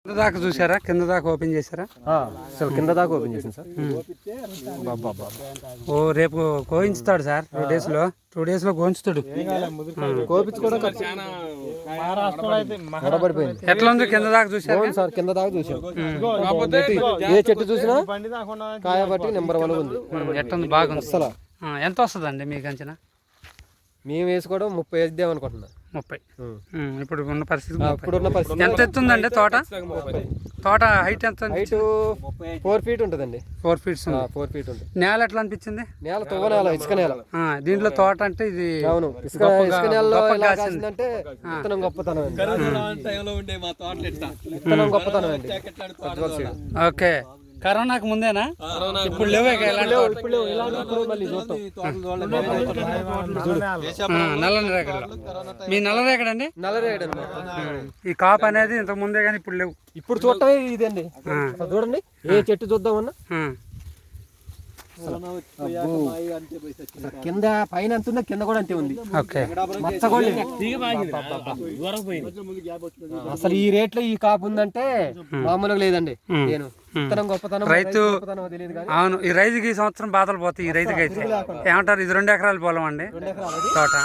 కింద దాకా చూసారా? కింద దాకా ఓపెన్ చేశారా? అసలు కింద దాకా ఓపెన్ చేసింది సార్. ఓ రేపు కోయించుతాడు సార్. 2 days లో కోయించుతాడు. కోపించుకోవడం ఎట్లా ఉంది కింద దాకా చూసారు సార్? కింద దాకా చూసాం. ఏ చెట్టు చూసినా కాయ బట్టి నెంబర్ 1 ఉంది. ఎట్టుంది? బాగుంది. అసలు ఎంత వస్తుందండి మీకు అంచనా? మేము వేసుకోవడం 30 వేద్దాం అనుకుంటున్నా. 30. ఇప్పుడు ఉన్న పరిస్థితి ఎంత పరిస్థితి ఎత్తుందండి తోట? హైట్ ఎంత? హైట్ 4 feet ఉంటుందండి. 4 feet. 4 feet ఉంటుంది. నేల ఎట్లా అనిపించింది? నేల తువ్వ నేల, ఇసుక నేల. దీంట్లో తోట అంటే ఇది అవును, ఇసుక నేలలో ఎలా కాసిందంటే విత్తనం గొప్పతనం అండి. విత్తనం గొప్పతనం అండి. ఓకే. కరోనాకు ముందేనా? ఇప్పుడు లేవే నల్లరేగడలో. మీ నల్లరేగడండి? నల్లరేగడ. ఈ కాపు అనేది ఇంతకు ముందే కానీ ఇప్పుడు లేవు. ఇప్పుడు చూడటమే ఇదండి. చూడండి, ఏ చెట్టు చూద్దామన్నా కింద పైన ఎంత ఉందో కింద కూడా అంతే ఉంది. అసలు ఈ రేట్ లో ఈ కాపు ఉందంటే మామూలుగా లేదండి. నేను గొప్పతనం రైతు అవును. ఈ రైతుకి ఈ సంవత్సరం బాధలు పోతాయి. ఈ రైతుకి అయితే ఏమంటారు? ఇది 2 ఎకరాల పొలం అండి తోట.